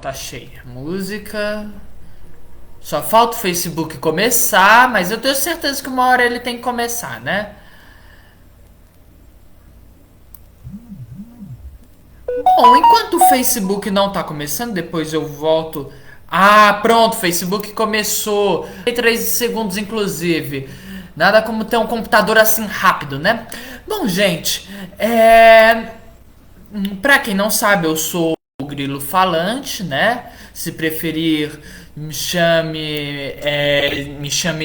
Pronto, achei. Música. Só falta o Facebook começar, mas eu tenho certeza que uma hora ele tem que começar, né? Bom, enquanto o Facebook não tá começando, depois eu volto. Ah, pronto, o Facebook começou. 3 segundos, inclusive. Nada como ter um computador assim rápido, né? Bom, gente, pra quem não sabe, eu sou o Grilo Falante, né? Se preferir, me chame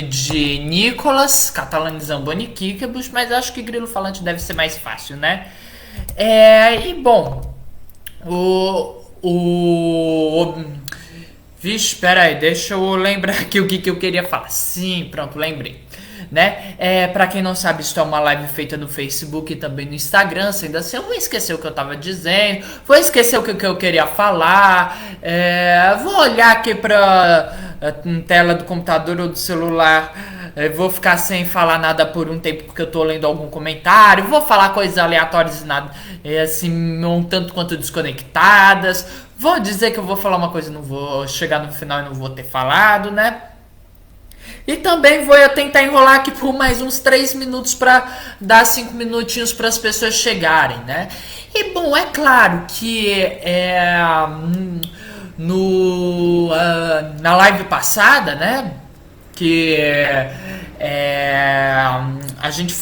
de Nicolas, catalanizando Boniquíquebus, mas acho que Grilo Falante deve ser mais fácil, né? E bom, o. Vixe, espera aí, deixa eu lembrar aqui o que eu queria falar. Sim, pronto, lembrei. Né? Pra quem não sabe, isso é uma live feita no Facebook e também no Instagram. Sendo assim, eu vou esquecer o que eu tava dizendo, vou esquecer o que eu queria falar. Vou olhar aqui pra tela do computador ou do celular. Vou ficar sem falar nada por um tempo porque eu tô lendo algum comentário. Vou falar coisas aleatórias e nada, assim, um tanto quanto desconectadas. Vou dizer que eu vou falar uma coisa e não vou chegar no final e não vou ter falado, né? E também vou tentar enrolar aqui por mais uns 3 minutos para dar 5 minutinhos para as pessoas chegarem, né? E bom, é claro que na live passada, né? Que a gente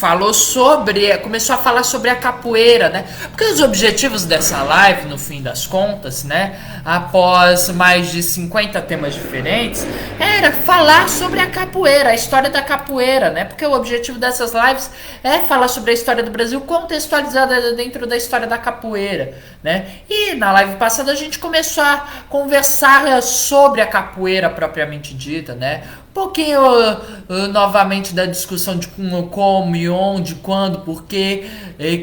começou a falar sobre a capoeira, né? Porque os objetivos dessa live, no fim das contas, né? Após mais de 50 temas diferentes, era falar sobre a capoeira, a história da capoeira, né? Porque o objetivo dessas lives é falar sobre a história do Brasil contextualizada dentro da história da capoeira, né? E na live passada a gente começou a conversar sobre a capoeira propriamente dita, né? Um pouquinho novamente da discussão de como e onde, quando, porquê,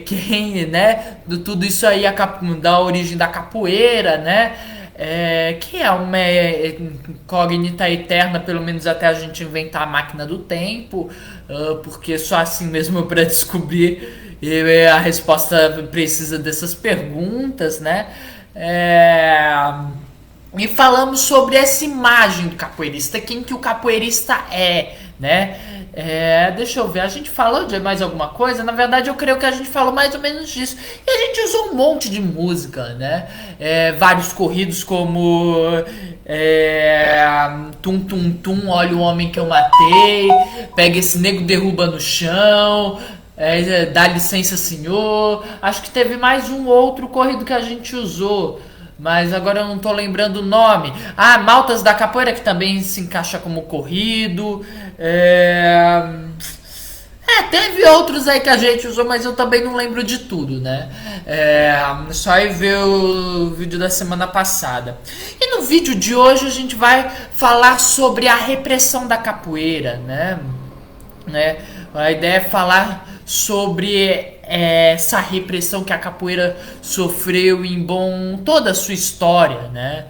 quem, né? Tudo isso aí da origem da capoeira, né? Que é uma incógnita eterna, pelo menos até a gente inventar a máquina do tempo, porque só assim mesmo para descobrir a resposta precisa dessas perguntas, né? E falamos sobre essa imagem do capoeirista, quem que o capoeirista é, né? Deixa eu ver, a gente falou de mais alguma coisa? Na verdade, eu creio que a gente falou mais ou menos disso. E a gente usou um monte de música, né? Vários corridos como Tum Tum Tum, Olha o Homem que eu matei, Pega esse nego, derruba no chão, Dá licença, senhor. Acho que teve mais um outro corrido que a gente usou, mas agora eu não tô lembrando o nome. Ah, Maltas da Capoeira, que também se encaixa como corrido. Teve outros aí que a gente usou, mas eu também não lembro de tudo, né? Só ir ver o vídeo da semana passada. E no vídeo de hoje a gente vai falar sobre a repressão da capoeira, né? A ideia é falar sobre essa repressão que a capoeira sofreu em toda a sua história, né?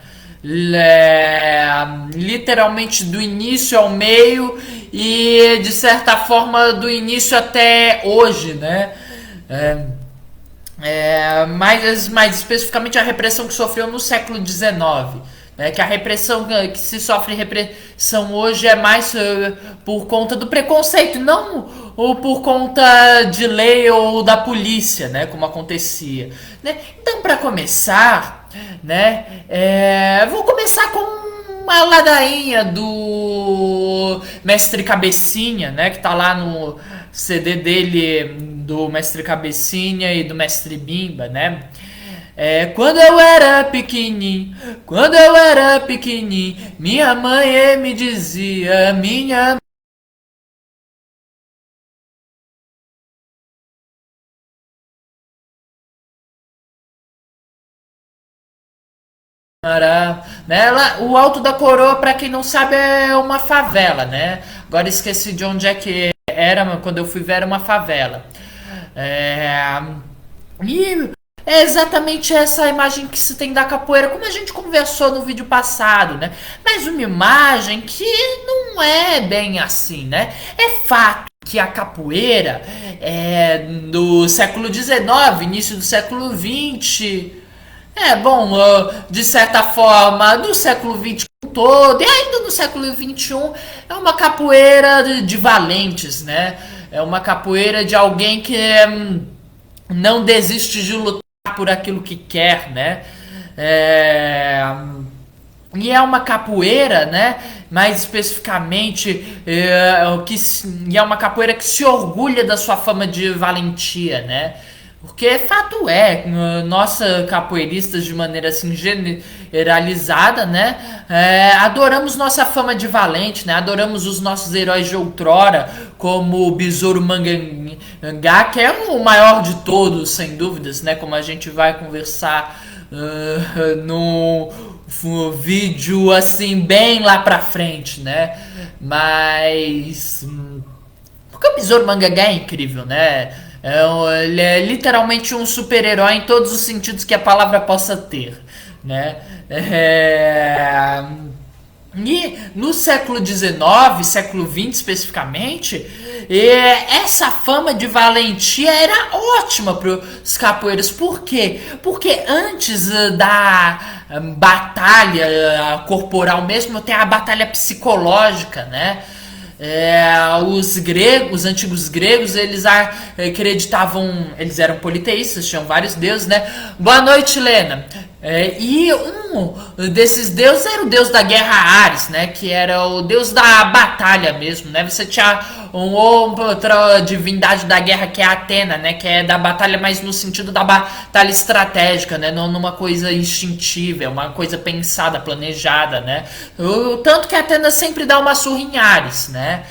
Literalmente do início ao meio e de certa forma do início até hoje, né? Mais especificamente a repressão que sofreu no século XIX. Que a repressão que se sofre repressão hoje é mais por conta do preconceito, não ou por conta de lei ou da polícia, né, como acontecia, né? Então, para começar, né, vou começar com uma ladainha do Mestre Cabecinha, né, que tá lá no CD dele, do Mestre Cabecinha e do Mestre Bimba, né? Quando eu era pequenininho, minha mãe me dizia, minha né? O Alto da Coroa, pra quem não sabe, é uma favela, né? Agora esqueci de onde é que era, quando eu fui ver era uma favela. E é exatamente essa imagem que se tem da capoeira, como a gente conversou no vídeo passado, né? Mas uma imagem que não é bem assim, né? É fato que a capoeira do século XIX, início do século XX, Bom, de certa forma, no século XX todo, e ainda no século XXI, é uma capoeira de valentes, né? É uma capoeira de alguém que não desiste de lutar por aquilo que quer, né? É, e é uma capoeira, né? Mais especificamente, e é uma capoeira que se orgulha da sua fama de valentia, né? Porque fato é, nossa capoeiristas de maneira assim generalizada, né? Adoramos nossa fama de valente, né? Adoramos os nossos heróis de outrora, como o Besouro Mangangá, que é o maior de todos, sem dúvidas, né? Como a gente vai conversar no vídeo assim bem lá pra frente, né? Mas porque o Besouro Mangangá é incrível, né? Ele é literalmente um super-herói em todos os sentidos que a palavra possa ter, né? E no século XIX, século XX especificamente, essa fama de valentia era ótima para os capoeiras. Por quê? Porque antes da batalha corporal mesmo, tem a batalha psicológica, né? Os antigos gregos, eles acreditavam, eles eram politeístas, tinham vários deuses, né? Boa noite, Lena. E um desses deuses era o deus da guerra Ares, né? Que era o deus da batalha mesmo, né? Você tinha outra divindade da guerra que é a Atena, né? Que é da batalha, mas no sentido da batalha estratégica, né? Não numa coisa instintiva, é uma coisa pensada, planejada, né? Tanto que a Atena sempre dá uma surra em Ares, né?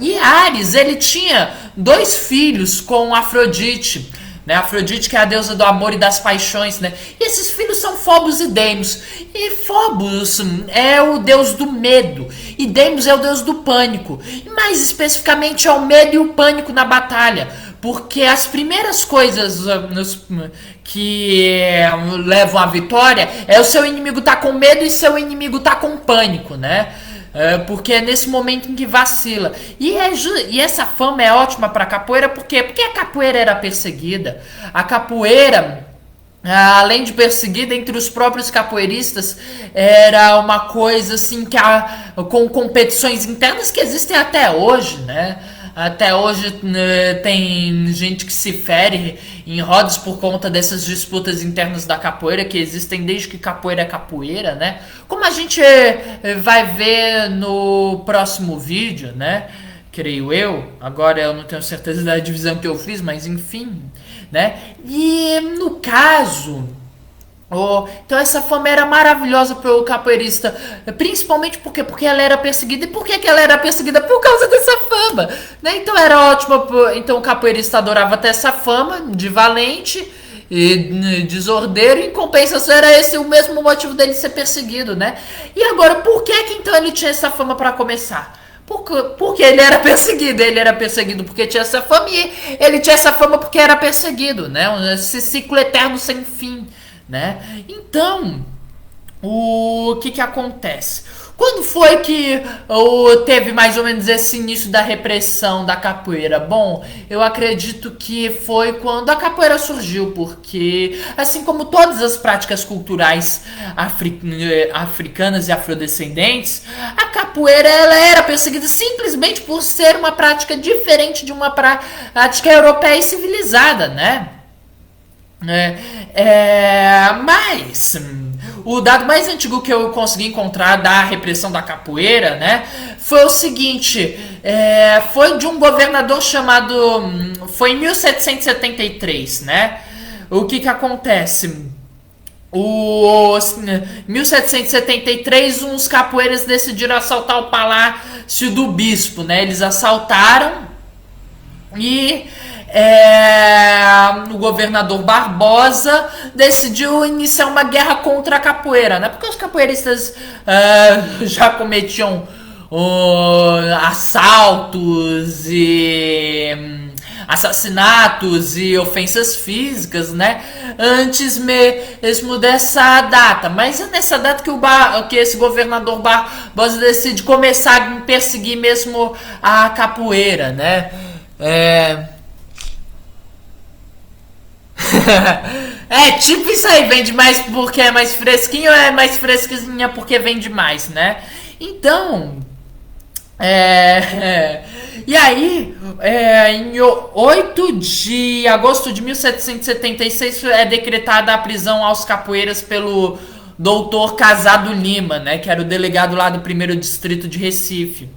E Ares, ele tinha 2 filhos com Afrodite, né? Afrodite, que é a deusa do amor e das paixões, né? E esses filhos são Phobos e Deimos. E Phobos é o deus do medo e Deimos é o deus do pânico. E mais especificamente é o medo e o pânico na batalha, porque as primeiras coisas que levam à vitória é o seu inimigo tá com medo e seu inimigo tá com pânico, né? Porque é nesse momento em que vacila. E essa fama é ótima para capoeira, por quê? Porque a capoeira era perseguida. A capoeira, além de perseguida entre os próprios capoeiristas, era uma coisa assim que com competições internas que existem até hoje, né? Até hoje tem gente que se fere em rodas por conta dessas disputas internas da capoeira que existem desde que capoeira é capoeira, né? Como a gente vai ver no próximo vídeo, né? Creio eu. Agora eu não tenho certeza da divisão que eu fiz, mas enfim, né? E no caso... então essa fama era maravilhosa para o capoeirista, principalmente porque ela era perseguida. E por que ela era perseguida? Por causa dessa fama, né? Então era ótima, então o capoeirista adorava ter essa fama de valente e desordeiro. Em compensação era esse o mesmo motivo dele ser perseguido, né? E agora, por que então ele tinha essa fama para começar? Porque ele era perseguido porque tinha essa fama, e ele tinha essa fama porque era perseguido, né? Esse ciclo eterno sem fim, né? Então, o que acontece? Quando foi que teve mais ou menos esse início da repressão da capoeira? Bom, eu acredito que foi quando a capoeira surgiu, porque assim como todas as práticas culturais africanas e afrodescendentes, a capoeira ela era perseguida simplesmente por ser uma prática diferente de uma prática europeia e civilizada, né? Mas o dado mais antigo que eu consegui encontrar da repressão da capoeira, né, foi o seguinte: foi de um governador chamado, foi em 1773, né? O que acontece? Em 1773, uns capoeiras decidiram assaltar o palácio do bispo, né? Eles assaltaram e o governador Barbosa decidiu iniciar uma guerra contra a capoeira, né? Porque os capoeiristas já cometiam assaltos e assassinatos e ofensas físicas, né? Antes mesmo dessa data. Mas é nessa data que esse governador Barbosa decide começar a perseguir mesmo a capoeira, né? É, tipo isso aí, vende mais porque é mais fresquinho, ou é mais fresquinha porque vende mais, né? Então, e aí, em 8 de agosto de 1776 é decretada a prisão aos capoeiras pelo doutor Casado Lima, né, que era o delegado lá do primeiro distrito de Recife.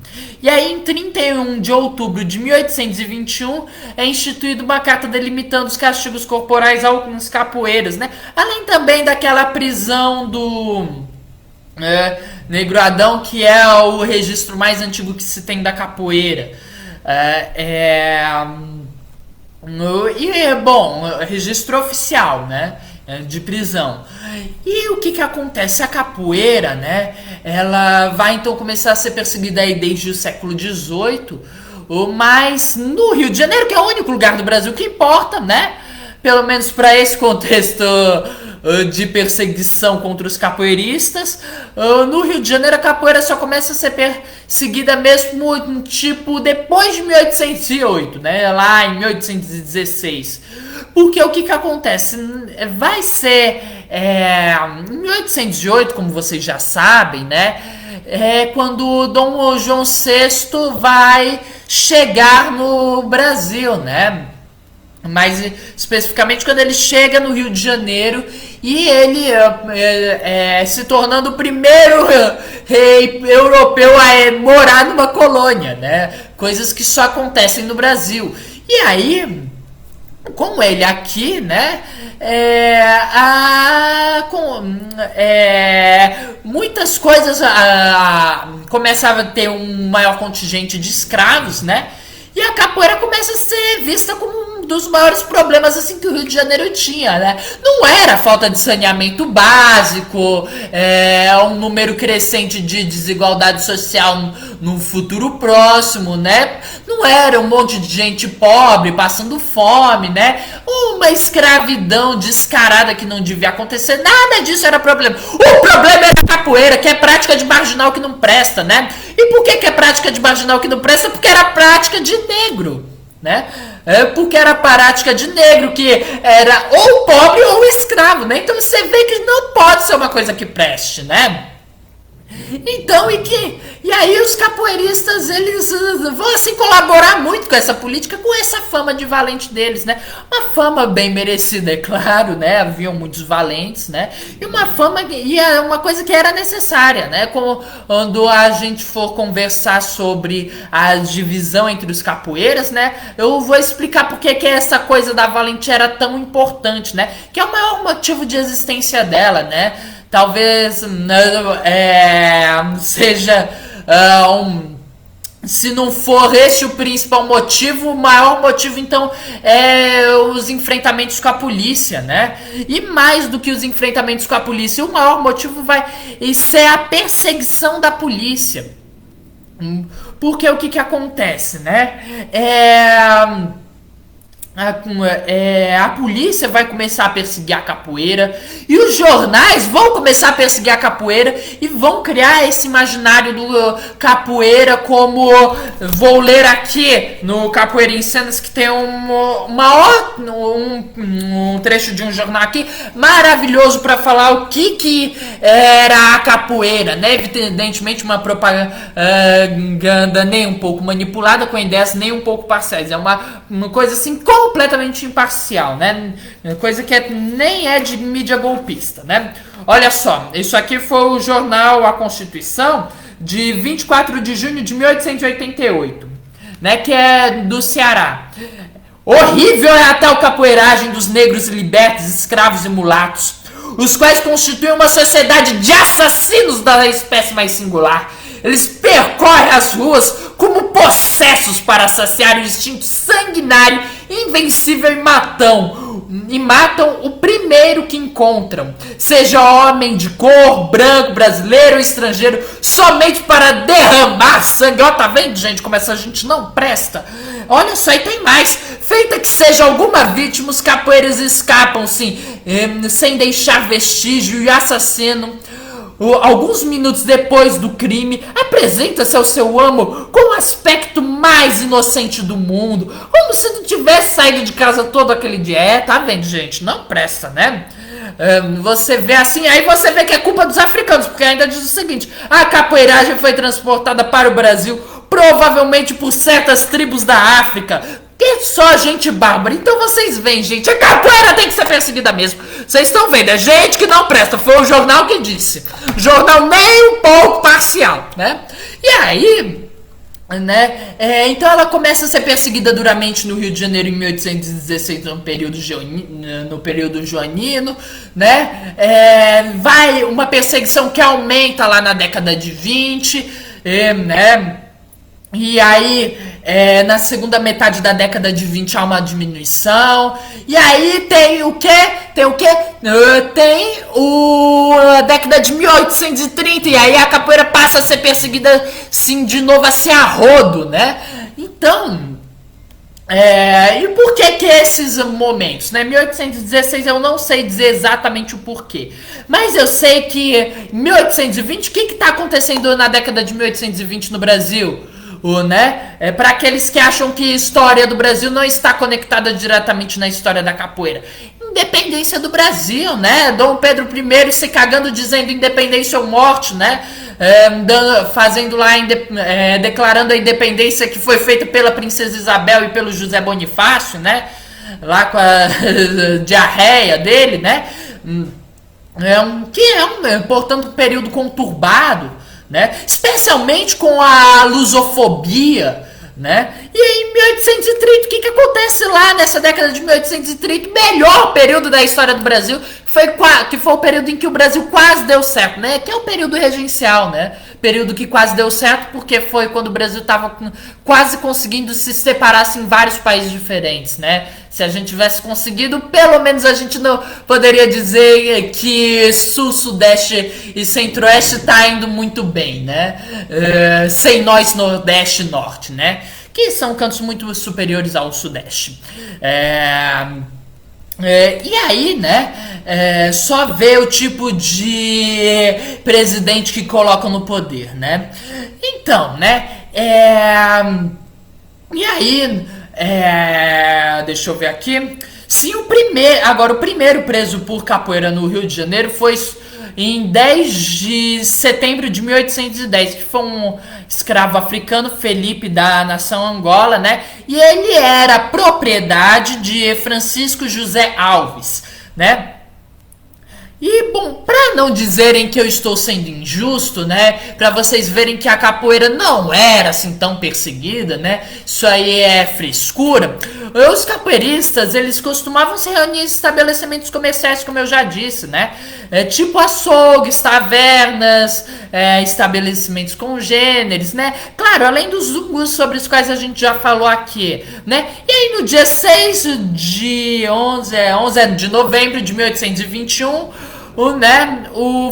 E aí, em 31 de outubro de 1821, é instituída uma carta delimitando os castigos corporais aos capoeiras, né? Além também daquela prisão do Negro Adão, que é o registro mais antigo que se tem da capoeira. Bom, registro oficial, né? De prisão. E o que acontece? A capoeira, né? Ela vai então começar a ser perseguida aí desde o século XVIII, mas no Rio de Janeiro, que é o único lugar do Brasil que importa, né? Pelo menos para esse contexto de perseguição contra os capoeiristas, no Rio de Janeiro a capoeira só começa a ser perseguida mesmo tipo depois de 1808, né? Lá em 1816. Porque o que acontece? Vai ser em 1808, como vocês já sabem, né? Quando Dom João VI vai chegar no Brasil, né? Mais especificamente quando ele chega no Rio de Janeiro e ele se tornando o primeiro rei europeu a morar numa colônia, né? Coisas que só acontecem no Brasil. E aí, com ele aqui, né? Muitas coisas começava a ter um maior contingente de escravos, né? E a capoeira começa a ser vista como um dos maiores problemas assim que o Rio de Janeiro tinha, né? Não era falta de saneamento básico, um número crescente de desigualdade social no futuro próximo, né? Não era um monte de gente pobre passando fome, né? Uma escravidão descarada que não devia acontecer, nada disso era problema. O problema era a capoeira, que é prática de marginal que não presta, né? E por que é prática de marginal que não presta? Porque era prática de negro, né? Porque era prática de negro, que era ou pobre ou escravo, né? Então você vê que não pode ser uma coisa que preste, né? Então, e aí os capoeiristas, eles vão assim colaborar muito com essa política, com essa fama de valente deles, né? Uma fama bem merecida, é claro, né? Haviam muitos valentes, né? E uma fama, e é uma coisa que era necessária, né? Quando a gente for conversar sobre a divisão entre os capoeiras, né? Eu vou explicar por que essa coisa da valentia era tão importante, né? Que é o maior motivo de existência dela, né? Talvez seja se não for esse o principal motivo, o maior motivo então é os enfrentamentos com a polícia, né? E mais do que os enfrentamentos com a polícia, o maior motivo vai ser a perseguição da polícia. Porque o que acontece, né? A polícia vai começar a perseguir a capoeira e os jornais vão começar a perseguir a capoeira e vão criar esse imaginário do capoeira, como vou ler aqui no Capoeira em Cenas, que tem um trecho de um jornal aqui maravilhoso para falar o que era a capoeira, né? Evidentemente uma propaganda nem um pouco manipulada, com ideias nem um pouco parciais, é uma coisa assim completamente imparcial, né? Coisa que nem é de mídia golpista, né? Olha só, isso aqui foi o jornal A Constituição de 24 de junho de 1888, né? Que é do Ceará. Horrível é a tal capoeiragem dos negros libertos, escravos e mulatos, os quais constituem uma sociedade de assassinos da espécie mais singular. Eles percorrem as ruas como possessos para saciar o instinto sanguinário, invencível e matam o primeiro que encontram, seja homem de cor, branco, brasileiro ou estrangeiro, somente para derramar sangue. Ó, tá vendo, gente, como essa gente não presta? Olha só, e tem mais. Feita que seja alguma vítima, os capoeiras escapam, sim, sem deixar vestígio, e o assassino, alguns minutos depois do crime, apresenta-se ao seu amo com o aspecto mais inocente do mundo, como se não tivesse saído de casa todo aquele dia. Tá vendo, gente? Não presta, né? Você vê assim, aí você vê que é culpa dos africanos, porque ainda diz o seguinte: a capoeiragem foi transportada para o Brasil, provavelmente por certas tribos da África, que só gente bárbara. Então vocês veem, gente, a capoeira tem que ser perseguida mesmo. Vocês estão vendo, é gente que não presta, foi o jornal que disse. Jornal nem um pouco parcial, né? E aí, né? Então ela começa a ser perseguida duramente no Rio de Janeiro em 1816, no período joanino, né? Vai uma perseguição que aumenta lá na década de 20, né? E aí, na segunda metade da década de 20 há uma diminuição. E aí tem o quê? Tem a década de 1830. E aí a capoeira passa a ser perseguida, sim, de novo, a ser a rodo, né? Então, e por que esses momentos, né? 1816 eu não sei dizer exatamente o porquê. Mas eu sei que em 1820, o que está acontecendo na década de 1820 no Brasil? Né? Para aqueles que acham que a história do Brasil não está conectada diretamente na história da capoeira. Independência do Brasil, né? Dom Pedro I se cagando dizendo independência ou morte, né? Fazendo lá, declarando a independência que foi feita pela Princesa Isabel e pelo José Bonifácio, né? Lá com a diarreia dele, né? Portanto, um período conturbado, né? Especialmente com a lusofobia, né? E aí em 1830, o que acontece lá nessa década de 1830? Melhor período da história do Brasil, que foi o período em que o Brasil quase deu certo, né? Que é o período regencial, né? Período que quase deu certo porque foi quando o Brasil estava quase conseguindo se separar assim, em vários países diferentes, né? Se a gente tivesse conseguido, pelo menos a gente não poderia dizer que Sul, Sudeste e Centro-Oeste tá indo muito bem, né? Sem nós, Nordeste e Norte, né? Que são cantos muito superiores ao Sudeste. E aí, né, só vê o tipo de presidente que colocam no poder, né? Então, né, e aí, deixa eu ver aqui. Sim, o primeiro preso por capoeira no Rio de Janeiro foi em 10 de setembro de 1810, que foi um escravo africano, Felipe, da nação Angola, né? E ele era propriedade de Francisco José Alves, né? E, bom, pra não dizerem que eu estou sendo injusto, né? Pra vocês verem que a capoeira não era assim tão perseguida, né? Isso aí é frescura. Os capoeiristas, eles costumavam se reunir em estabelecimentos comerciais, como eu já disse, né? Tipo açougues, tavernas, estabelecimentos congêneres, né? Claro, além dos zungus sobre os quais a gente já falou aqui, né? E aí no dia 6 de 11 de novembro de 1821,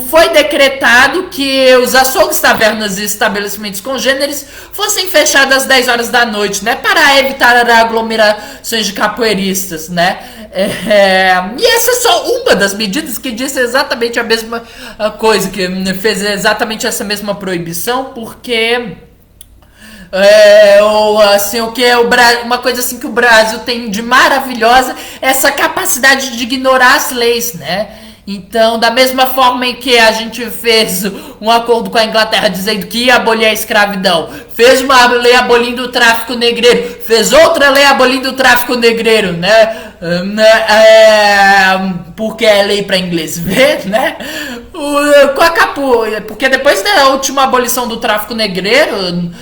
foi decretado que os açougues, tavernas e estabelecimentos congêneres fossem fechados às 10 horas da noite, né, para evitar aglomerações de capoeiristas, né? E essa é só uma das medidas que disse exatamente a mesma coisa, que fez exatamente essa mesma proibição, porque uma coisa assim que o Brasil tem de maravilhosa é essa capacidade de ignorar as leis, né? Então, da mesma forma em que a gente fez um acordo com a Inglaterra dizendo que ia abolir a escravidão, fez uma lei abolindo o tráfico negreiro, fez outra lei abolindo o tráfico negreiro, né? Porque é lei para inglês ver, né? Com a capoeira, porque depois da última abolição do tráfico negreiro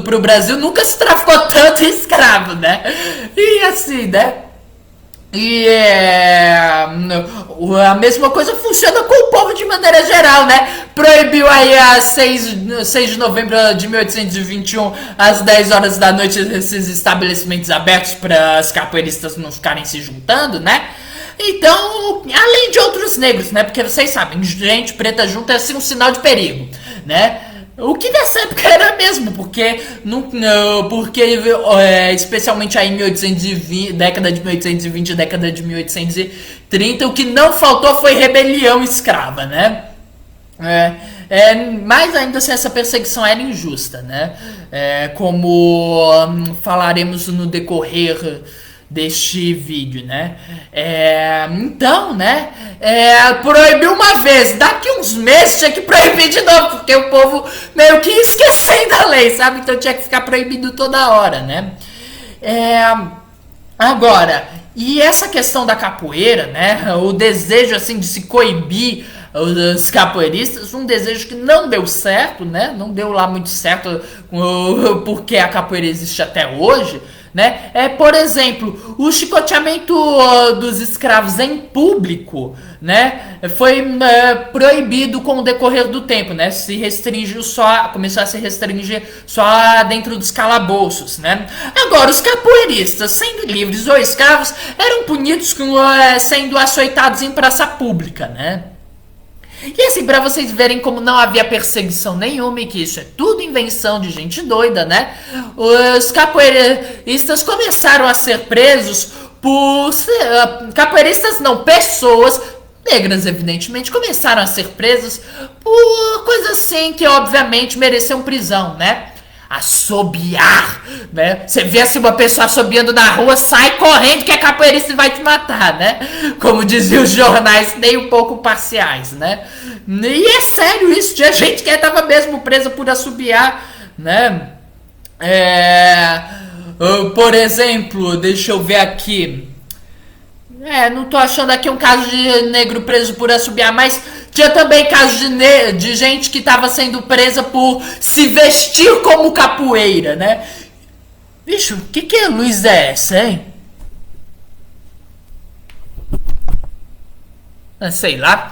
para o Brasil, nunca se traficou tanto escravo, né? E assim, né? E a mesma coisa funciona com o povo de maneira geral, né? Proibiu aí a 6 de novembro de 1821 às 10 horas da noite esses estabelecimentos abertos para os capoeiristas não ficarem se juntando, né? Então, além de outros negros, né? Porque vocês sabem, gente preta junta é assim um sinal de perigo, né? O que nessa época era mesmo, porque especialmente aí em 1820, década de 1820, década de 1830, o que não faltou foi rebelião escrava, né? Mas ainda assim essa perseguição era injusta, né? Como falaremos no decorrer deste vídeo, né? Então, né? Proibiu uma vez, daqui uns meses tinha que proibir de novo, porque o povo meio que esquecendo a lei, sabe? Então tinha que ficar proibido toda hora, né? Agora, e essa questão da capoeira, né? O desejo assim de se coibir os capoeiristas, um desejo que não deu certo, né? Não deu lá muito certo, porque a capoeira existe até hoje, né? Por exemplo, o chicoteamento dos escravos em público, né? Foi proibido com o decorrer do tempo, né? Se restringiu começou a se restringir só dentro dos calabouços, né? Agora, os capoeiristas, sendo livres ou escravos, eram punidos sendo açoitados em praça pública, né? E assim, pra vocês verem como não havia perseguição nenhuma e que isso é tudo invenção de gente doida, né? Os capoeiristas começaram a ser presos por... Capoeiristas não, pessoas negras, evidentemente, começaram a ser presos por coisas assim que obviamente mereciam prisão, né? Assobiar, né? Você vê assim uma pessoa assobiando na rua, sai correndo que é capoeirista e vai te matar, né? Como diziam os jornais, nem um pouco parciais, né? E é sério isso, tinha gente que estava mesmo presa por assobiar, né? Por exemplo, deixa eu ver aqui. Não tô achando aqui um caso de negro preso por assobiar, mas tinha também casos de gente que tava sendo presa por se vestir como capoeira, né? Bicho, que luz é essa, hein? Sei lá.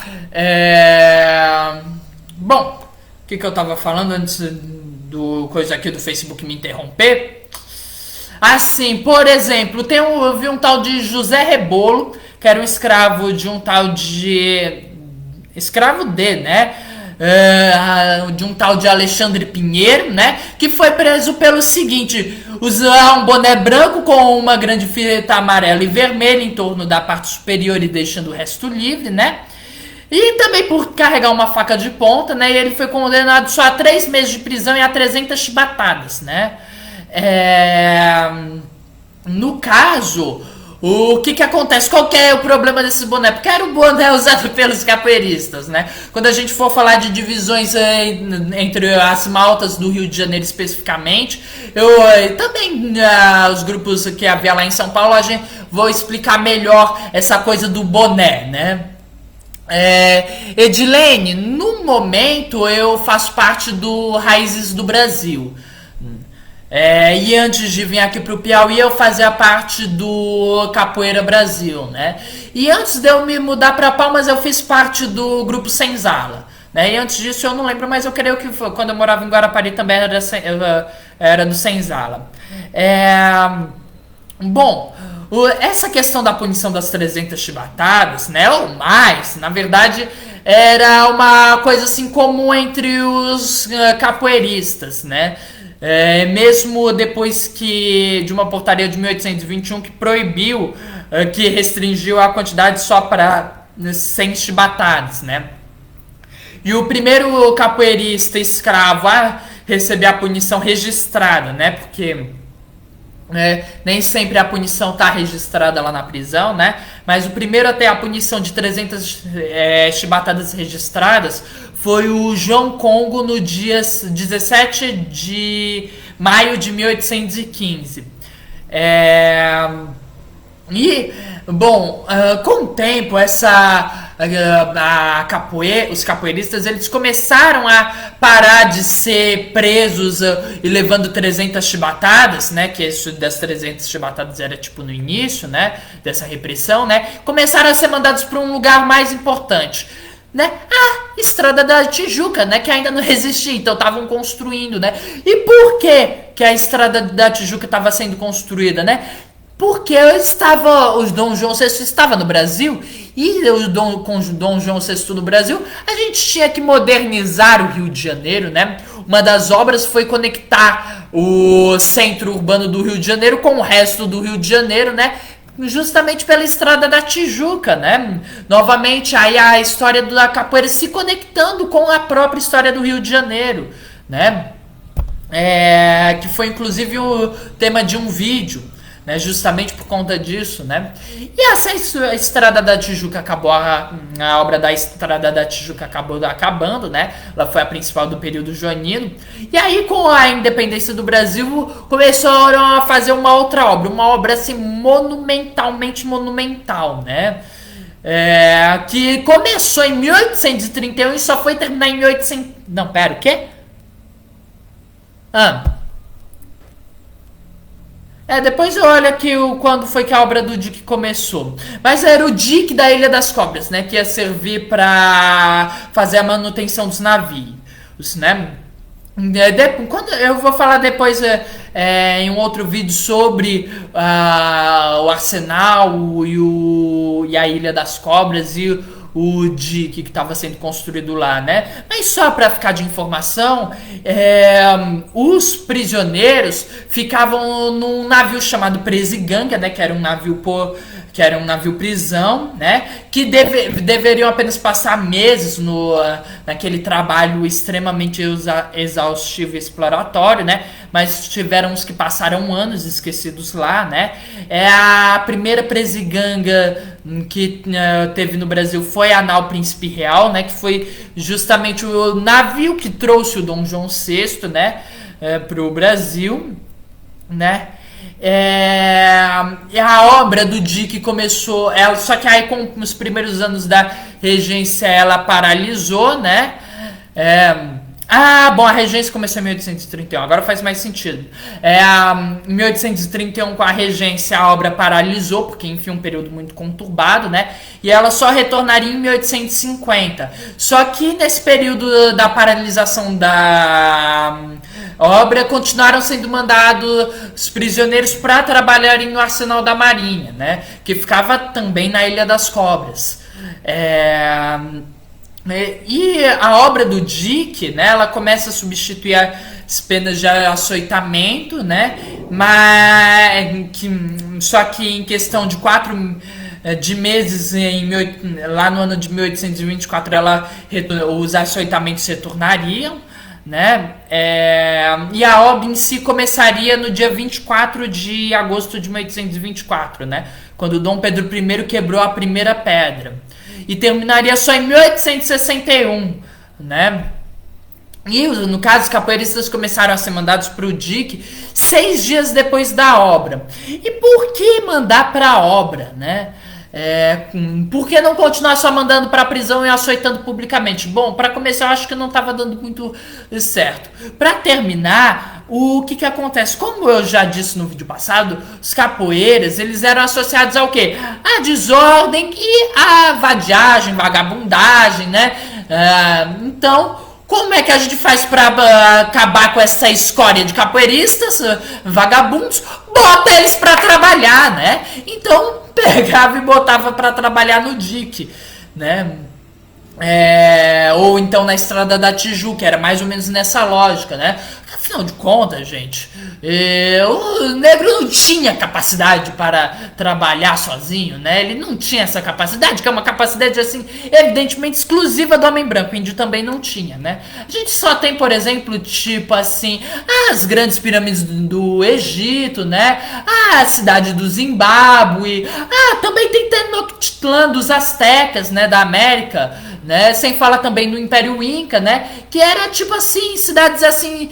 Bom, o que eu tava falando antes do coisa aqui do Facebook me interromper? Assim, por exemplo, eu vi um tal de José Rebolo, que era um escravo de um tal de... Escravo né? De um tal de Alexandre Pinheiro, né? Que foi preso pelo seguinte: usar um boné branco com uma grande fita amarela e vermelha em torno da parte superior e deixando o resto livre, né? E também por carregar uma faca de ponta, né? E ele foi condenado só a 3 meses de prisão e a 300 chibatadas, né? No caso, o que acontece? Qual que é o problema desse boné? Porque era o boné usado pelos capoeiristas, né? Quando a gente for falar de divisões entre as maltas do Rio de Janeiro especificamente, também os grupos que havia lá em São Paulo, a gente vou explicar melhor essa coisa do boné, né? Edilene, no momento eu faço parte do Raízes do Brasil. E antes de vir aqui pro Piauí, eu fazia parte do Capoeira Brasil, né? E antes de eu me mudar pra Palmas, eu fiz parte do grupo Senzala, né? E antes disso eu não lembro, mas eu creio que quando eu morava em Guarapari também era do Senzala. Bom, essa questão da punição das 300 chibatadas, né? Ou mais, na verdade, era uma coisa assim comum entre os capoeiristas, né? Mesmo depois de uma portaria de 1821 que proibiu, que restringiu a quantidade só para 100 chibatadas, né? E o primeiro capoeirista escravo a receber a punição registrada, né? Porque nem sempre a punição está registrada lá na prisão, né? Mas o primeiro a ter a punição de 300 chibatadas registradas foi o João Congo no dia 17 de maio de 1815. Com o tempo, os capoeiristas eles começaram a parar de ser presos e levando 300 chibatadas, né? Que isso das 300 chibatadas era tipo no início, né? Dessa repressão, né? Começaram a ser mandados para um lugar mais importante, né? A Estrada da Tijuca, né? Que ainda não existia, então estavam construindo, né? E por que a Estrada da Tijuca estava sendo construída, né? Porque o Dom João VI estava no Brasil, e com o Dom João VI no Brasil, a gente tinha que modernizar o Rio de Janeiro, né? Uma das obras foi conectar o centro urbano do Rio de Janeiro com o resto do Rio de Janeiro, né? justamente pela Estrada da Tijuca, né? Novamente, aí a história da capoeira se conectando com a própria história do Rio de Janeiro, né? Que foi inclusive o tema de um vídeo, né, justamente por conta disso, né? E essa Estrada da Tijuca acabou, a obra da Estrada da Tijuca acabou acabando, né? Ela foi a principal do período joanino. E aí, com a independência do Brasil, começaram a fazer uma outra obra, uma obra assim monumentalmente monumental, né? Que começou em 1831 e só foi terminar em 1800. Não, pera, o quê? Depois eu olho aqui quando foi que a obra do Dick começou. Mas era o Dick da Ilha das Cobras, né? Que ia servir para fazer a manutenção dos navios, né? Quando eu vou falar depois em um outro vídeo sobre o Arsenal e a Ilha das Cobras e o Dick que estava sendo construído lá, né? Mas só para ficar de informação, os prisioneiros ficavam num navio chamado Presiganga, né? Que era um navio prisão, né? Que deveriam apenas passar meses naquele trabalho extremamente exaustivo e exploratório, né? Mas tiveram uns que passaram anos esquecidos lá, né? A primeira Presiganga que teve no Brasil foi a nau Príncipe Real, né? Que foi justamente o navio que trouxe o Dom João VI, né? Para o Brasil, né? A obra do Dick começou, só que aí com os primeiros anos da regência ela paralisou, né? A regência começou em 1831, agora faz mais sentido. Em 1831, com a regência, a obra paralisou, porque, enfim, um período muito conturbado, né? E ela só retornaria em 1850. Só que nesse período da paralisação da obra, continuaram sendo mandados os prisioneiros para trabalharem no Arsenal da Marinha, né? Que ficava também na Ilha das Cobras. E a obra do Dick, né, ela começa a substituir as penas de açoitamento, né, só que em questão de 4 meses, lá no ano de 1824, os açoitamentos retornariam, né, e a obra em si começaria no dia 24 de agosto de 1824, né, quando Dom Pedro I quebrou a primeira pedra. E terminaria só em 1861, né? E, no caso, os capoeiristas começaram a ser mandados para o Dick 6 dias depois da obra. E por que mandar para a obra, né? Por que não continuar só mandando para a prisão e açoitando publicamente? Bom, para começar, eu acho que não estava dando muito certo. Para terminar, o que acontece? Como eu já disse no vídeo passado, os capoeiras, eles eram associados ao quê? A desordem e a vadiagem, vagabundagem, né? Então, como é que a gente faz para acabar com essa escória de capoeiristas, vagabundos? Bota eles para trabalhar, né? Então, pegava e botava para trabalhar no Dick, né? Ou então na Estrada da Tijuca, era mais ou menos nessa lógica, né? Afinal de contas, gente, o negro não tinha capacidade para trabalhar sozinho, né? Ele não tinha essa capacidade, que é uma capacidade, assim, evidentemente exclusiva do homem branco. O índio também não tinha, né? A gente só tem, por exemplo, tipo assim, as grandes pirâmides do Egito, né? A cidade do Zimbábue. Também tem Tenochtitlan dos Aztecas, né? Da América, né? Sem falar também do Império Inca, né? Que era tipo assim, cidades assim,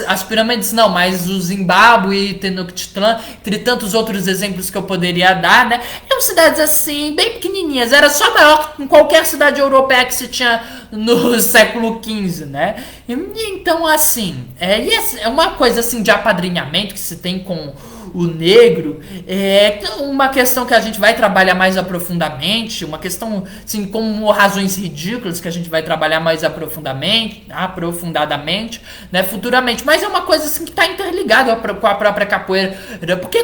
as pirâmides não, mas o Zimbábue, Tenochtitlan, entre tantos outros exemplos que eu poderia dar, né? Eram cidades assim, bem pequenininhas, era só maior que qualquer cidade europeia que se tinha no século XV, né? Então, assim, é uma coisa assim de apadrinhamento que se tem com o negro, é uma questão que a gente vai trabalhar mais aprofundadamente, uma questão, assim, como razões ridículas que a gente vai trabalhar mais aprofundadamente, né, futuramente, mas é uma coisa, assim, que está interligada com a própria capoeira, porque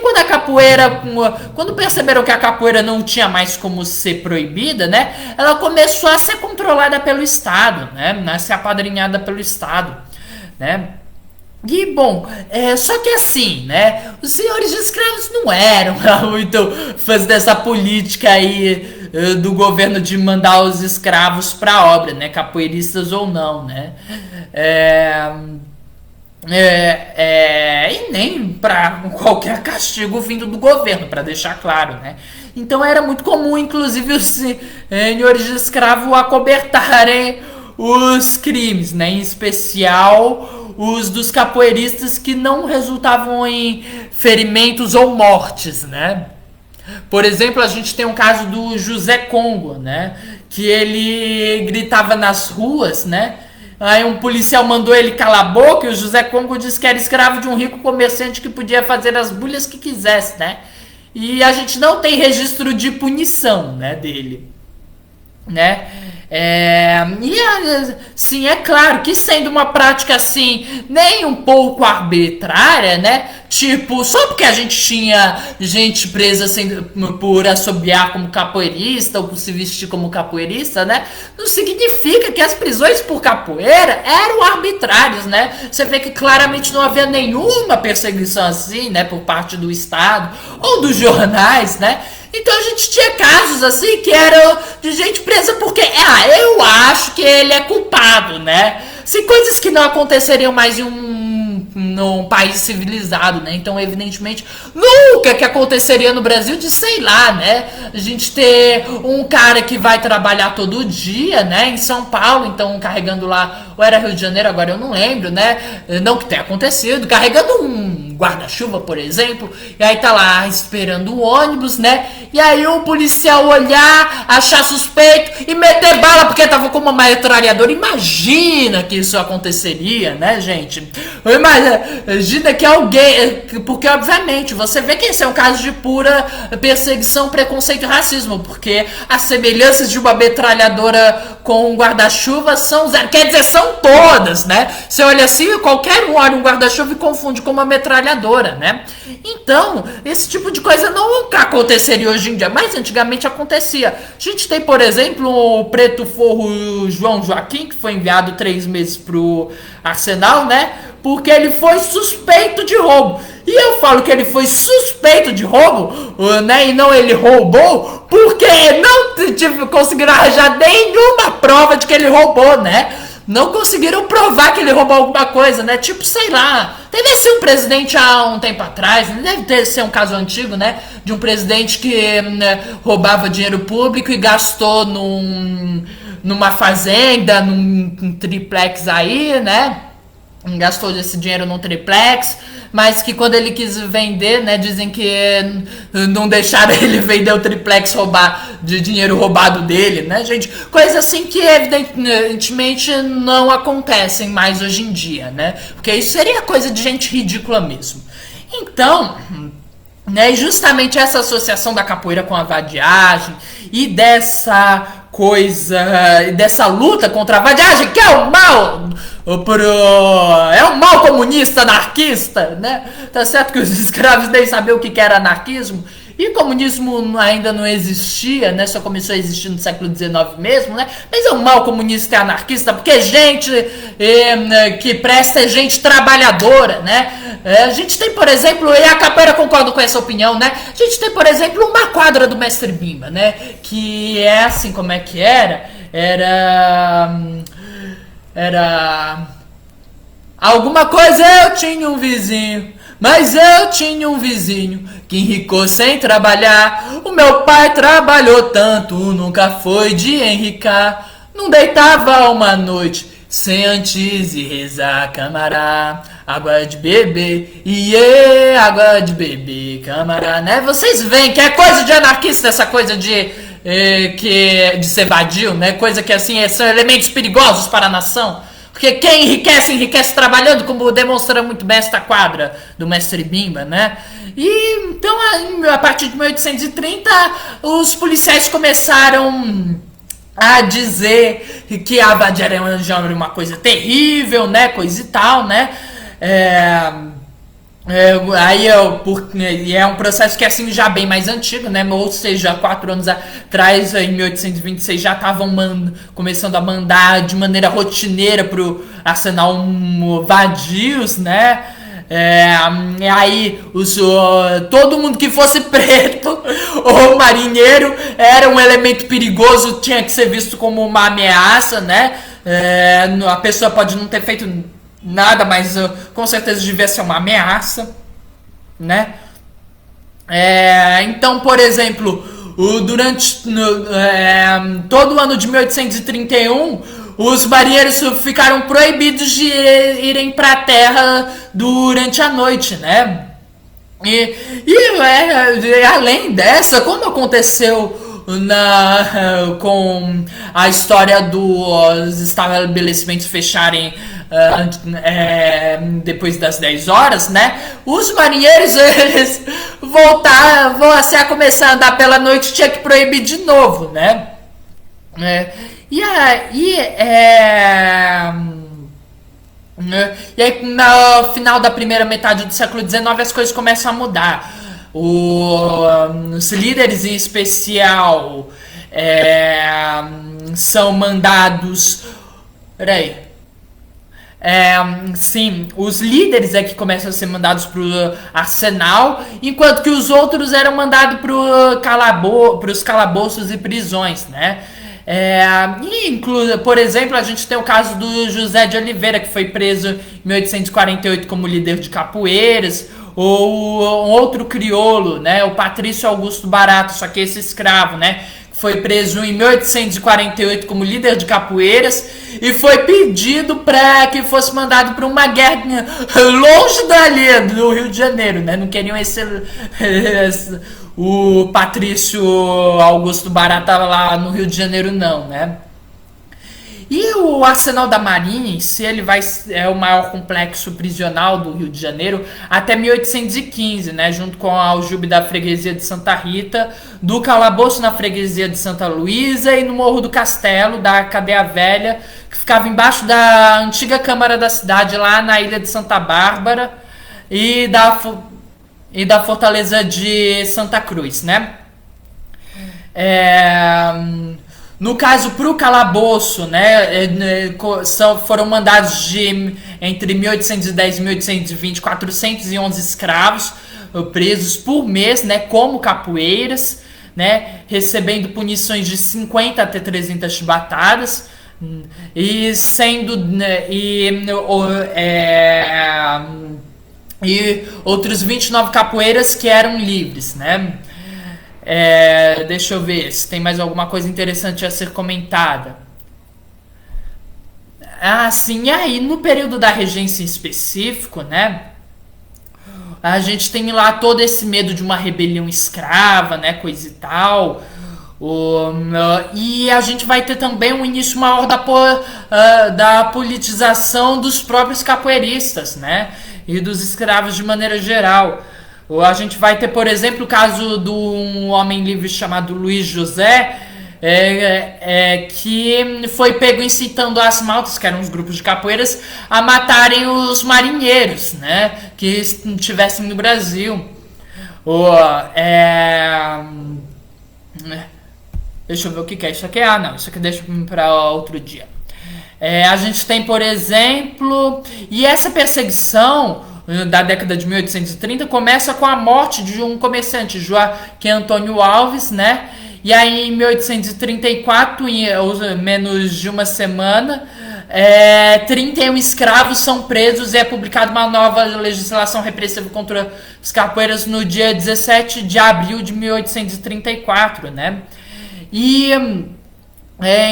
quando perceberam que a capoeira não tinha mais como ser proibida, né, ela começou a ser controlada pelo Estado, né, a ser apadrinhada pelo Estado, né. E bom, só que assim, né? Os senhores de escravos não eram muito fãs dessa política aí do governo de mandar os escravos pra obra, né? Capoeiristas ou não, né? É, e nem para qualquer castigo vindo do governo, para deixar claro, né? Então era muito comum, inclusive, os senhores de escravo acobertarem os crimes, né? Em especial os dos capoeiristas que não resultavam em ferimentos ou mortes, né? Por exemplo, a gente tem um caso do José Congo, né? Que ele gritava nas ruas, né? Aí um policial mandou ele calar a boca e o José Congo disse que era escravo de um rico comerciante que podia fazer as bulhas que quisesse, né? E a gente não tem registro de punição, né, dele, né? Sim, é claro que sendo uma prática assim, nem um pouco arbitrária, né? Tipo, só porque a gente tinha gente presa assim, por assobiar como capoeirista ou por se vestir como capoeirista, né? Não significa que as prisões por capoeira eram arbitrárias, né? Você vê que claramente não havia nenhuma perseguição assim, né? Por parte do Estado ou dos jornais, né? Então a gente tinha casos assim que eram de gente presa porque, eu acho que ele é culpado, né? Se coisas que não aconteceriam mais em num país civilizado, né? Então, evidentemente, nunca que aconteceria no Brasil de, sei lá, né? A gente ter um cara que vai trabalhar todo dia, né? Em São Paulo, então carregando lá, ou era Rio de Janeiro, agora eu não lembro, né? Não que tenha acontecido, carregando um guarda-chuva, por exemplo, e aí tá lá esperando o ônibus, né? E aí o policial olhar, achar suspeito e meter bala porque tava com uma metralhadora. Imagina que isso aconteceria, né, gente? Imagina que alguém... Porque, obviamente, você vê que esse é um caso de pura perseguição, preconceito e racismo, porque as semelhanças de uma metralhadora com um guarda-chuva são zero. Quer dizer, são todas, né? Você olha assim, qualquer um olha um guarda-chuva e confunde com uma metralhadora, né? Então, esse tipo de coisa nunca aconteceria hoje em dia, mas antigamente acontecia. A gente tem, por exemplo, o preto forro João Joaquim, que foi enviado 3 meses pro Arsenal, né? Porque ele foi suspeito de roubo. E eu falo que ele foi suspeito de roubo, né? E não ele roubou, porque não conseguiram arranjar nenhuma prova de que ele roubou, né? Não conseguiram provar que ele roubou alguma coisa, né? Tipo, sei lá, teve assim um presidente há um tempo atrás, deve ser um caso antigo, né? De um presidente que, né, roubava dinheiro público e gastou numa fazenda, num triplex aí, né? Gastou esse dinheiro num triplex, mas que quando ele quis vender, né, dizem que não deixaram ele vender o triplex de dinheiro roubado dele, né, gente? Coisas assim que evidentemente não acontecem mais hoje em dia, né? Porque isso seria coisa de gente ridícula mesmo. Então, né, justamente essa associação da capoeira com a vadiagem e dessa coisa, dessa luta contra a vadiagem, que é o mal, é um mal comunista, anarquista, né? Tá certo que os escravos nem sabiam o que era anarquismo, e o comunismo ainda não existia, né? Só começou a existir no século XIX mesmo, né? Mas é um mal comunista e anarquista, porque gente que presta é gente trabalhadora, né? A gente tem, por exemplo, e a capoeira concorda com essa opinião, né? A gente tem, por exemplo, uma quadra do Mestre Bimba, né? Que é assim, como é que era? Era... Alguma coisa eu tinha um vizinho, mas eu tinha um vizinho que enricou sem trabalhar. O meu pai trabalhou tanto, nunca foi de enricar. Não deitava uma noite sem antes ir rezar, camará. Água de beber, água de beber, camará, né? Vocês veem que é coisa de anarquista essa coisa de ser vadio, né? Coisa que assim são elementos perigosos para a nação. Porque quem enriquece, enriquece trabalhando, como demonstra muito bem esta quadra do Mestre Bimba, né? E então, a partir de 1830, os policiais começaram a dizer que a vadiagem era uma coisa terrível, né? Coisa e tal, né? E é um processo que é assim já bem mais antigo, né? Ou seja, 4 anos atrás, em 1826, já estavam começando a mandar de maneira rotineira pro arsenal vadios, né? E aí todo mundo que fosse preto ou marinheiro era um elemento perigoso, tinha que ser visto como uma ameaça, né? A pessoa pode não ter feito nada, mas com certeza devia ser uma ameaça, né? Então, por exemplo, durante todo o ano de 1831, os marinheiros ficaram proibidos de irem para a terra durante a noite, né? Além dessa, como aconteceu com a história dos estabelecimentos fecharem depois das 10 horas, né? Os marinheiros, eles voltavam a começar a andar pela noite, tinha que proibir de novo, né? E aí, no final da primeira metade do século XIX, as coisas começam a mudar. Os líderes, em especial, são mandados. Peraí. Sim, os líderes é que começam a ser mandados pro arsenal, enquanto que os outros eram mandados pros calabouços e prisões, né? Por exemplo, a gente tem o caso do José de Oliveira, que foi preso em 1848 como líder de capoeiras, ou um outro crioulo, né, o Patrício Augusto Barato, só que esse escravo, né, foi preso em 1848 como líder de capoeiras e foi pedido para que fosse mandado para uma guerra longe dali, do Rio de Janeiro, né? Não queriam o Patrício Augusto Barata lá no Rio de Janeiro, não, né? E o Arsenal da Marinha em si, é o maior complexo prisional do Rio de Janeiro até 1815, né? Junto com a aljube da freguesia de Santa Rita, do calabouço na freguesia de Santa Luísa e no Morro do Castelo, da Cadeia Velha, que ficava embaixo da antiga Câmara da cidade, lá na ilha de Santa Bárbara, e da Fortaleza de Santa Cruz, né? No caso, para o calabouço, né, foram mandados entre 1810 e 1820 411 escravos presos por mês, né, como capoeiras, né, recebendo punições de 50 até 300 chibatadas e sendo e outros 29 capoeiras que eram livres, né? Deixa eu ver se tem mais alguma coisa interessante a ser comentada. Sim, e aí no período da regência em específico, né? A gente tem lá todo esse medo de uma rebelião escrava, né? Coisa e tal. E a gente vai ter também um início maior da politização dos próprios capoeiristas, né? E dos escravos de maneira geral. A gente vai ter, por exemplo, o caso de um homem livre chamado Luiz José, que foi pego incitando as maltas, que eram os grupos de capoeiras, a matarem os marinheiros, né, que estivessem no Brasil. Deixa eu ver o que é isso aqui. Não, isso aqui deixa para outro dia. A gente tem, por exemplo, e essa perseguição da década de 1830 começa com a morte de um comerciante, Joaquim Antônio Alves, né? E aí em 1834, em menos de uma semana, 31 escravos são presos e é publicada uma nova legislação repressiva contra os capoeiras no dia 17 de abril de 1834, né?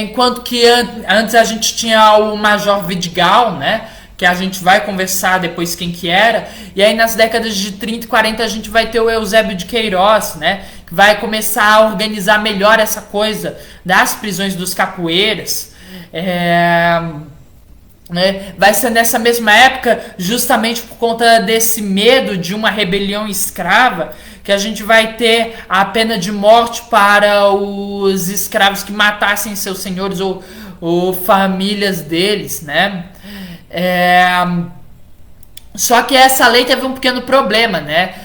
Enquanto que antes a gente tinha o Major Vidigal, né? Que a gente vai conversar depois quem que era. E aí nas décadas de 30 e 40 a gente vai ter o Eusébio de Queiroz, né? Que vai começar a organizar melhor essa coisa das prisões dos capoeiras. Vai ser nessa mesma época, justamente por conta desse medo de uma rebelião escrava, que a gente vai ter a pena de morte para os escravos que matassem seus senhores ou famílias deles, né? Só que essa lei teve um pequeno problema, né?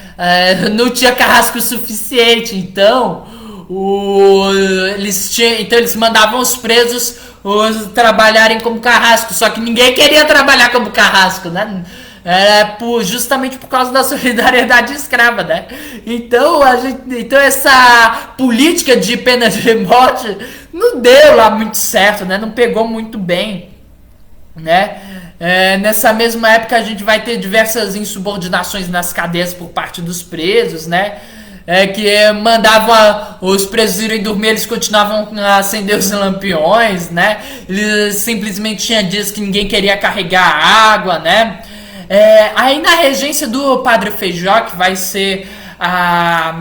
Não tinha carrasco suficiente, então eles mandavam os presos trabalharem como carrasco, só que ninguém queria trabalhar como carrasco, né? Justamente por causa da solidariedade escrava, né? Então, então essa política de pena de morte não deu lá muito certo, né? Não pegou muito bem, né? Nessa mesma época a gente vai ter diversas insubordinações nas cadeias por parte dos presos, né? Que mandavam os presos irem dormir, eles continuavam a acender os lampiões, né? Eles simplesmente tinha dias que ninguém queria carregar água, né? Aí na regência do Padre Feijó, que vai ser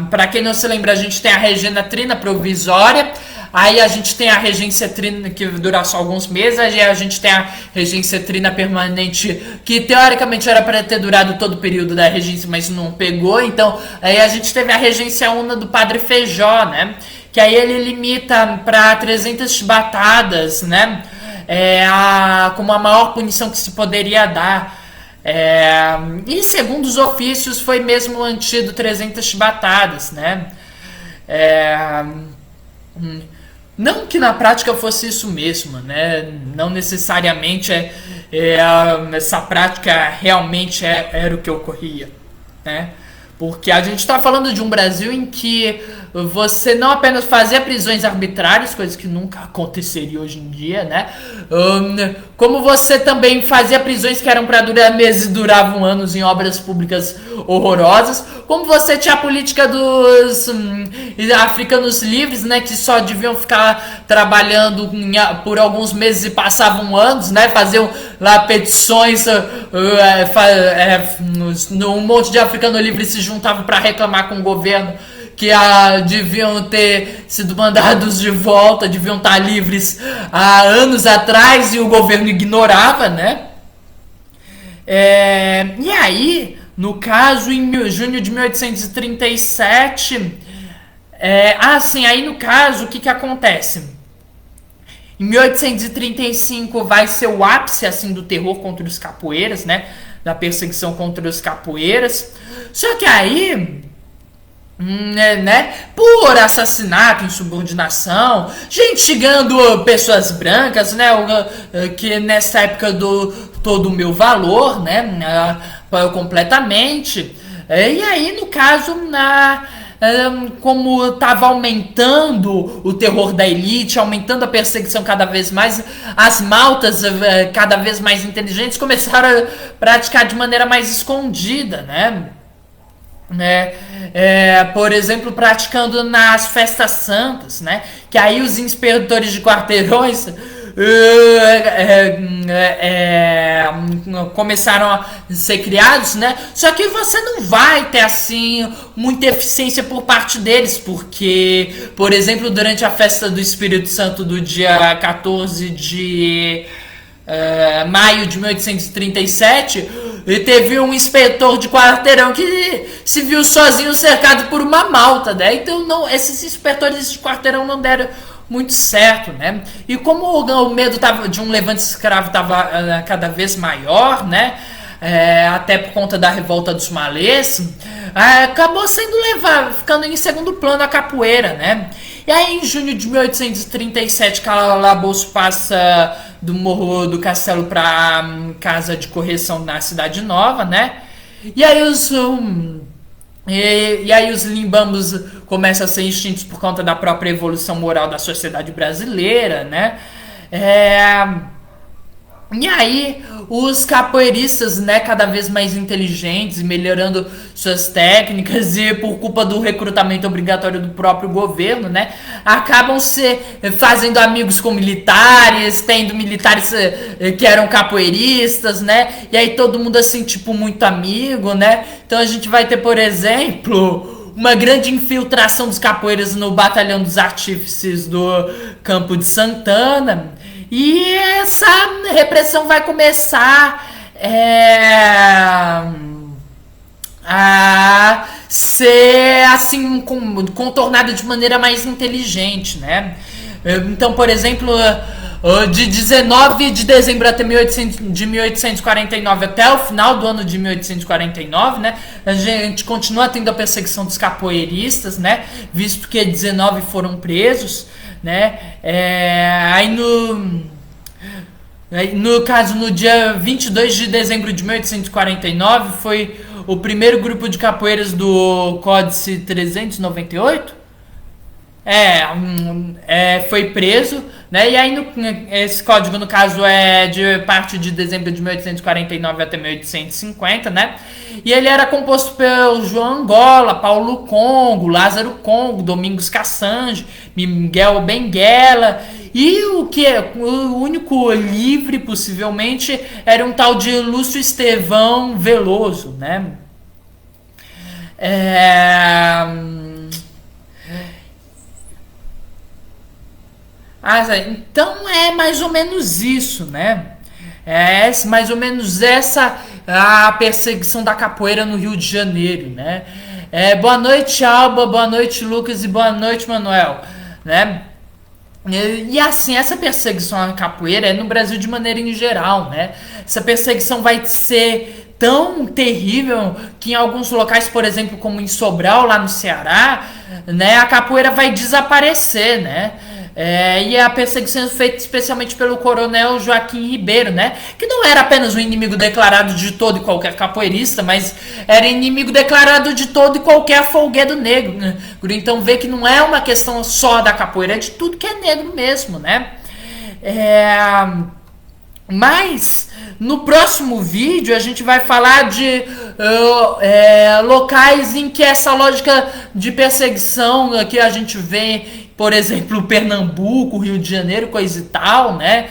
para quem não se lembra, a gente tem a regência trina provisória, aí a gente tem a regência trina que dura só alguns meses, aí a gente tem a regência trina permanente, que teoricamente era para ter durado todo o período da regência, mas não pegou. Então aí a gente teve a regência una do Padre Feijó, né? Que aí ele limita para 300 chibatadas, né? Como a maior punição que se poderia dar. E segundo os ofícios foi mesmo mantido 300 chibatadas, né? Não que na prática fosse isso mesmo, né? Não necessariamente essa prática realmente era o que ocorria, né? Porque a gente está falando de um Brasil em que você não apenas fazia prisões arbitrárias, coisa que nunca aconteceria hoje em dia, né? Como você também fazia prisões que eram para durar meses e duravam anos em obras públicas horrorosas. Como você tinha a política dos africanos livres, né? Que só deviam ficar trabalhando por alguns meses e passavam anos, né? Faziam lá petições, um monte de africano livre se juntavam para reclamar com o governo que deviam ter sido mandados de volta, deviam estar livres há anos atrás, e o governo ignorava, né? E aí, no caso, em junho de 1837, aí no caso, o que acontece? Em 1835 vai ser o ápice assim do terror contra os capoeiras, né? Da perseguição contra os capoeiras. Só que aí, né, por assassinato, insubordinação, gente ganhando pessoas brancas, né, que nessa época do todo o meu valor, né, completamente. E aí, no caso, como estava aumentando o terror da elite, aumentando a perseguição cada vez mais, as maltas cada vez mais inteligentes começaram a praticar de maneira mais escondida, né? Por exemplo, praticando nas festas santas, né? Que aí os inspetores de quarteirões começaram a ser criados, né? Só que você não vai ter assim muita eficiência por parte deles, porque, por exemplo, durante a festa do Espírito Santo do dia 14 de maio de 1837, teve um inspetor de quarteirão que se viu sozinho cercado por uma malta, né? Então esses inspetores de quarteirão não deram muito certo, né? E como o medo de um levante escravo estava cada vez maior, né? Até por conta da revolta dos malês, acabou ficando em segundo plano a capoeira, né? E aí em junho de 1837, Calabouço passa do Morro do Castelo para casa de correção na Cidade Nova, né? E aí os limbambos começam a ser extintos por conta da própria evolução moral da sociedade brasileira, né? E aí os capoeiristas, né, cada vez mais inteligentes e melhorando suas técnicas, e por culpa do recrutamento obrigatório do próprio governo, né, acabam fazendo amigos com militares, tendo militares que eram capoeiristas, né, e aí todo mundo assim, tipo, muito amigo, né. Então a gente vai ter, por exemplo, uma grande infiltração dos capoeiras no Batalhão dos Artífices do Campo de Santana. E essa repressão vai começar a ser assim contornada de maneira mais inteligente, né? Então, por exemplo, De 19 de dezembro até 1849 até o final do ano de 1849, né? A gente continua tendo a perseguição dos capoeiristas, né? Visto que 19 foram presos, né? No caso, no dia 22 de dezembro de 1849, foi o primeiro grupo de capoeiras do Códice 398. Foi preso, né? E aí esse código, no caso, é de parte de dezembro de 1849 até 1850, né? E ele era composto pelo João Angola, Paulo Congo, Lázaro Congo, Domingos Cassange, Miguel Benguela, e o único livre, possivelmente, era um tal de Lúcio Estevão Veloso, né? Então é mais ou menos isso, né? É mais ou menos essa a perseguição da capoeira no Rio de Janeiro, né? Boa noite, Alba, boa noite, Lucas, e boa noite, Manuel, né? E assim, essa perseguição à capoeira é no Brasil de maneira em geral, né? Essa perseguição vai ser tão terrível que em alguns locais, por exemplo, como em Sobral, lá no Ceará, né, a capoeira vai desaparecer, né? E a perseguição feita especialmente pelo coronel Joaquim Ribeiro, né? Que não era apenas um inimigo declarado de todo e qualquer capoeirista, mas era inimigo declarado de todo e qualquer folguedo negro, né? Então vê que não é uma questão só da capoeira, é de tudo que é negro mesmo, né? Mas no próximo vídeo a gente vai falar de locais em que essa lógica de perseguição que a gente vê, por exemplo, Pernambuco, Rio de Janeiro, coisa e tal, né?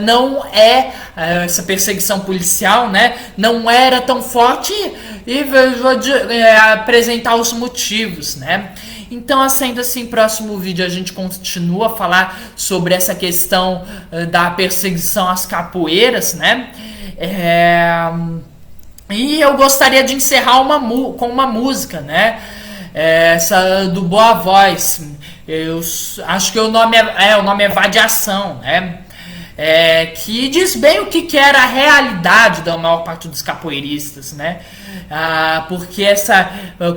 Não essa perseguição policial, né? Não era tão forte, e vou apresentar os motivos, né? Então, sendo assim, próximo vídeo a gente continua a falar sobre essa questão da perseguição às capoeiras, né? E eu gostaria de encerrar com uma música, né? Essa do Boa Voz. Eu acho que o nome é Vadiação, né? Que diz bem o que era a realidade da maior parte dos capoeiristas, né? Porque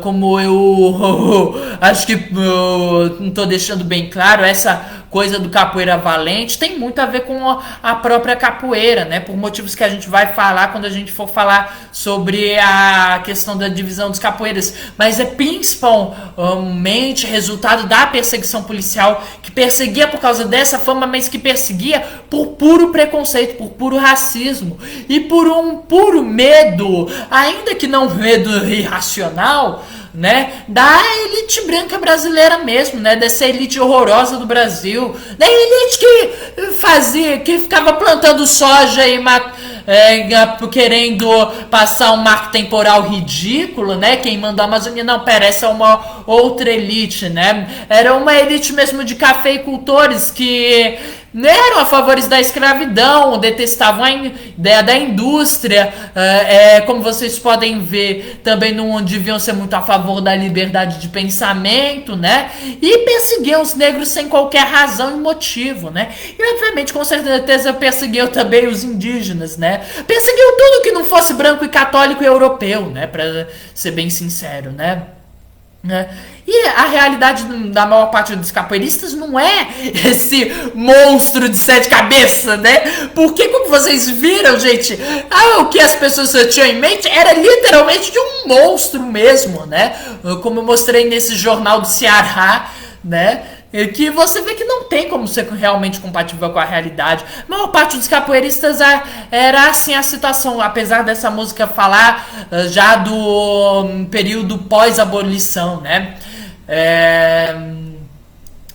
como eu acho que não estou deixando bem claro, essa coisa do capoeira valente tem muito a ver com a própria capoeira, né? Por motivos que a gente vai falar quando a gente for falar sobre a questão da divisão dos capoeiras, mas é principalmente resultado da perseguição policial, que perseguia por causa dessa fama, mas que perseguia por puro preconceito, por puro racismo e por um puro medo, ainda que não medo irracional, né, da elite branca brasileira mesmo, né, dessa elite horrorosa do Brasil, da elite que ficava plantando soja e querendo passar um marco temporal ridículo, né, queimando a Amazônia. Não, pera, essa é uma outra elite, né, era uma elite mesmo de cafeicultores que eram a favor da escravidão, detestavam a ideia da indústria, como vocês podem ver, também não deviam ser muito a favor da liberdade de pensamento, né? E perseguiam os negros sem qualquer razão e motivo, né? E obviamente, com certeza, perseguiam também os indígenas, né? Perseguiam tudo que não fosse branco e católico e europeu, né? Pra ser bem sincero, né? E a realidade da maior parte dos capoeiristas não é esse monstro de 7 cabeças, né? Porque, como vocês viram, gente, o que as pessoas tinham em mente era literalmente de um monstro mesmo, né? Como eu mostrei nesse jornal do Ceará, né? Que você vê que não tem como ser realmente compatível com a realidade. A maior parte dos capoeiristas era assim a situação, apesar dessa música falar já do período pós-abolição, né?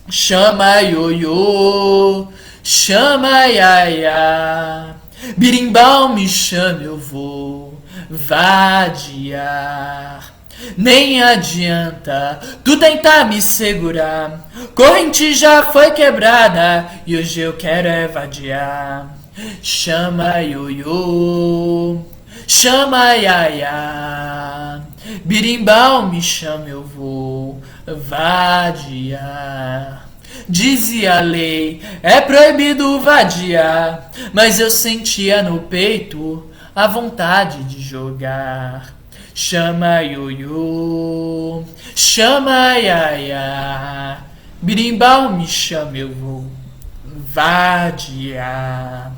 Chama ioiô, chama iaiá, birimbau me chama, eu vou vadiar. Nem adianta tu tentar me segurar, corrente já foi quebrada e hoje eu quero vadiar. Chama ioiô, chama iaiá, birimbau me chama, eu vou vadiar. Dizia a lei, é proibido vadiar, mas eu sentia no peito a vontade de jogar. Chama ioiô, chama iaia, birimbau me chama, eu vou vadiar.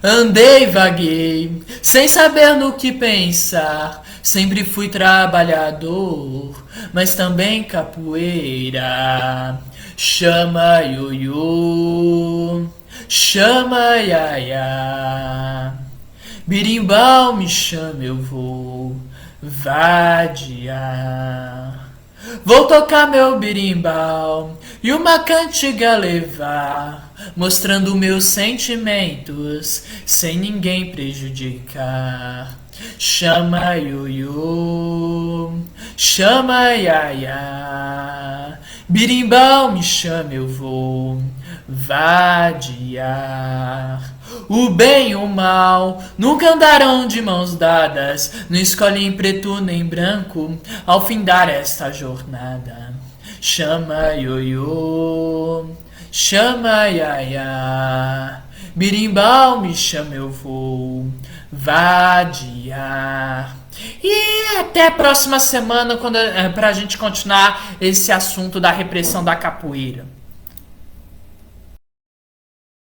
Andei, vaguei, sem saber no que pensar. Sempre fui trabalhador, mas também capoeira. Chama ioiô, chama iaia, birimbau me chama, eu vou vadiar. Vou tocar meu birimbau e uma cantiga levar, mostrando meus sentimentos sem ninguém prejudicar. Chama ioiô, chama iaia, birimbau me chama, eu vou vadiar. O bem e o mal nunca andarão de mãos dadas, não escolhem preto nem branco ao findar esta jornada. Chama ioiô, chama iaia, birimbau me chama, eu vou vadiar. E até a próxima semana pra gente continuar esse assunto da repressão da capoeira.